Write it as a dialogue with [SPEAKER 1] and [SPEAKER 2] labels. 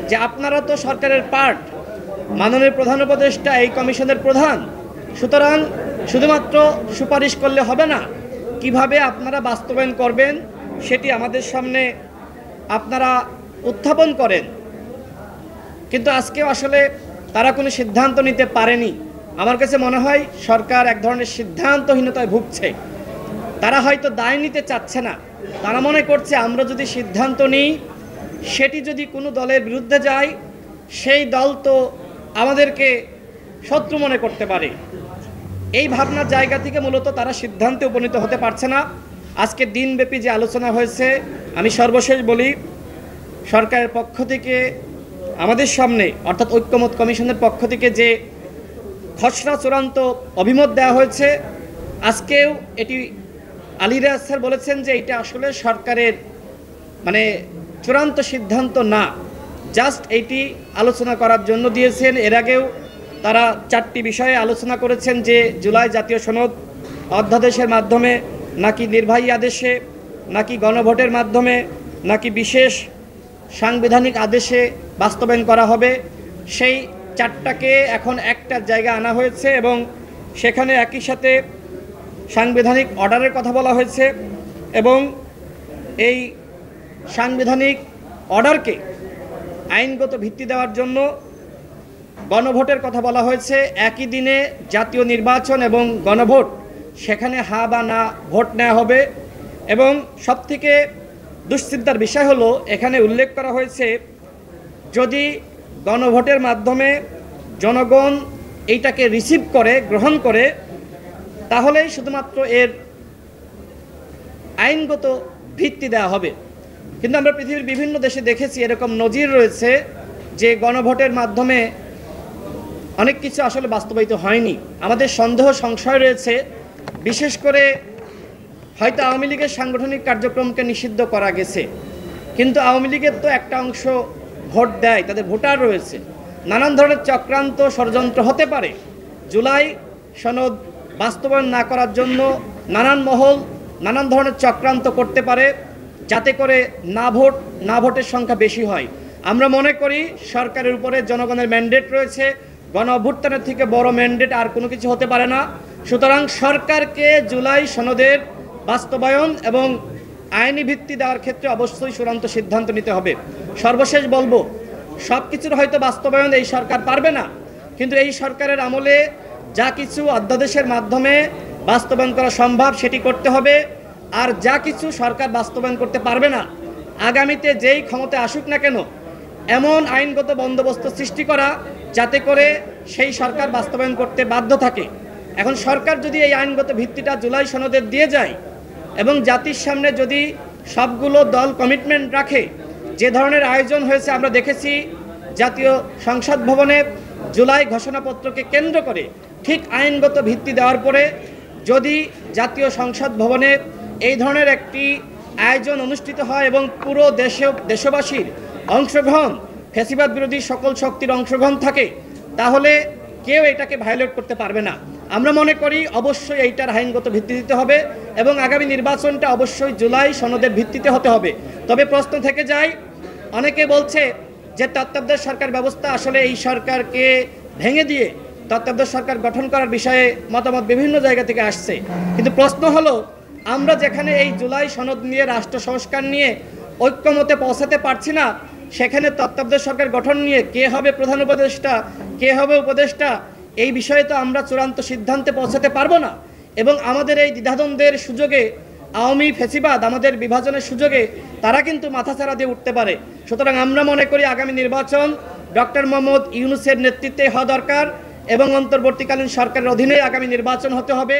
[SPEAKER 1] যে আপনারা তো সরকারের পার্ট, মাননীয় প্রধান উপদেষ্টা এই কমিশনের প্রধান, সুতরাং শুধুমাত্র সুপারিশ করলে হবে না, কিভাবে আপনারা বাস্তবায়ন করবেন সেটি আমাদের সামনে আপনারা উত্থাপন করেন। কিন্তু আজকেও আসলে তারা কোনো সিদ্ধান্ত নিতে পারেনি। আমার কাছে মনে হয় সরকার এক ধরনের সিদ্ধান্তহীনতায় ভুগছে। তারা হয়তো দায় নিতে চাচ্ছে না, তারা মনে করছে আমরা যদি সিদ্ধান্ত নিই, সেটি যদি কোনো দলের বিরুদ্ধে যায়, সেই দল তো আমাদেরকে শত্রু মনে করতে পারে। এই ভাবনার জায়গা থেকে মূলত তারা সিদ্ধান্তে উপনীত হতে পারছে না। আজকে দিনব্যাপী যে আলোচনা হয়েছে, আমি সর্বশেষ বলি, সরকারের পক্ষ থেকে আমাদের সামনে অর্থাৎ ঐক্যমত কমিশনের পক্ষ থেকে যে খসড়া চূড়ান্ত অভিমত দেওয়া হয়েছে, আজকেও এটি আলী রিয়াজ স্যার বলেছেন যে এটা আসলে সরকারের চূড়ান্ত সিদ্ধান্ত না, জাস্ট এইটি আলোচনা করার জন্য দিয়েছেন। এর আগেও তারা 4টি বিষয়ে আলোচনা করেছেন, যে জুলাই জাতীয় সনদ অধ্যাদেশের মাধ্যমে, নাকি নির্বাহী আদেশে, নাকি গণভোটের মাধ্যমে, নাকি বিশেষ সাংবিধানিক আদেশে বাস্তবায়ন করা হবে। সেই 4টাকে এখন একটা জায়গা আনা হয়েছে এবং সেখানে একই সাথে সাংবিধানিক অর্ডারের কথা বলা হয়েছে এবং এই সাংবিধানিক অর্ডারকে আইনগত ভিত্তি দেওয়ার জন্য গণভোটের কথা বলা হয়েছে। একই দিনে জাতীয় নির্বাচন এবং গণভোট, সেখানে হা বা না ভোট নেওয়া হবে। এবং সবথেকে দুশ্চিন্তার বিষয় হলো, এখানে উল্লেখ করা হয়েছে যদি গণভোটের মাধ্যমে জনগণ এইটাকে রিসিভ করে, গ্রহণ করে, তাহলেই শুধুমাত্র এর আইনগত ভিত্তি দেওয়া হবে। কিন্তু আমরা পৃথিবীর বিভিন্ন দেশে দেখেছি এরকম নজির রয়েছে যে গণভোটের মাধ্যমে অনেক কিছু আসলে বাস্তবায়িত হয়নি। আমাদের সন্দেহ সংশয় রয়েছে, বিশেষ করে হয়তো আওয়ামী লীগের সাংগঠনিক কার্যক্রমকে নিষিদ্ধ করা গেছে, কিন্তু আওয়ামী লীগের তো একটা অংশ ভোট দেয়, তাদের ভোটার রয়েছে। নানান ধরনের চক্রান্ত, ষড়যন্ত্র হতে পারে। জুলাই সনদ বাস্তবায়ন না করার জন্য নানান মহল নানান ধরনের চক্রান্ত করতে পারে, যাতে করে না ভোটের সংখ্যা বেশি হয়। আমরা মনে করি সরকারের উপরে জনগণের ম্যান্ডেট রয়েছে, গণ অভ্যুত্থানের থেকে বড় ম্যান্ডেট আর কোনো কিছু হতে পারে না। সুতরাং সরকারকে জুলাই সনদের বাস্তবায়ন এবং আইনি ভিত্তি দেওয়ার ক্ষেত্রে অবশ্যই চূড়ান্ত সিদ্ধান্ত নিতে হবে। সর্বশেষ বলবো, সব কিছুর হয়তো বাস্তবায়ন এই সরকার পারবে না, কিন্তু এই সরকারের আমলে যা কিছু অধ্যাদেশের মাধ্যমে বাস্তবায়ন করা সম্ভব সেটি করতে হবে। আর যা কিছু সরকার বাস্তবায়ন করতে পারবে না, আগামীতে যেই ক্ষমতায় আসুক না কেন, এমন আইনগত বন্দোবস্ত সৃষ্টি করা যাতে করে সেই সরকার বাস্তবায়ন করতে বাধ্য থাকে। এখন সরকার যদি এই আইনগত ভিত্তিটা জুলাই সনদের দিয়ে যায় এবং জাতির সামনে যদি সবগুলো দল কমিটমেন্ট রাখে, যে ধরনের আয়োজন হয়েছে আমরা দেখেছি জাতীয় সংসদ ভবনে জুলাই ঘোষণাপত্রকে কেন্দ্র করে, ঠিক আইনগত ভিত্তি দেওয়ার পরে যদি জাতীয় সংসদ ভবনে এই ধরনের একটি আয়োজন অনুষ্ঠিত হয় এবং পুরো দেশবাসীর অংশগ্রহণ, ফ্যাসিবাদ বিরোধী সকল শক্তির অংশগ্রহণ থাকে, তাহলে কেউ এটাকে ভায়োলেট করতে পারবে না। আমরা মনে করি অবশ্যই এইটার আইনগত ভিত্তি দিতে হবে এবং আগামী নির্বাচনটা অবশ্যই জুলাই সনদের ভিত্তিতে হতে হবে। তবে প্রশ্ন থেকে যায়, অনেকে বলছে যে তত্ত্বাবধায়ক সরকার ব্যবস্থা আসলে এই সরকারকে ভেঙে দিয়ে তত্ত্বাবধায়ক সরকার গঠন করার বিষয়ে মতামত বিভিন্ন জায়গা থেকে আসছে। কিন্তু প্রশ্ন হলো, আমরা যেখানে এই জুলাই সনদ নিয়ে, রাষ্ট্র সংস্কার নিয়ে ঐক্যমতে পৌঁছাতে পারছি না, সেখানে তত্ত্বাবধায়ক সরকার গঠন নিয়ে কে হবে প্রধান উপদেষ্টা, কে হবে উপদেষ্টা, এই বিষয়ে তো আমরা চূড়ান্ত সিদ্ধান্তে পৌঁছাতে পারবো না। এবং আমাদের এই দ্বিধাদ্বন্দ্বের সুযোগে আওয়ামী ফ্যাসিবাদ আমাদের বিভাজনের সুযোগে তারা কিন্তু মাথাচাড়া দিয়ে উঠতে পারে। সুতরাং আমরা মনে করি আগামী নির্বাচন ডক্টর মোহাম্মদ ইউনূসের নেতৃত্বে হওয়া দরকার এবং অন্তর্বর্তীকালীন সরকারের অধীনে আগামী নির্বাচন হতে হবে।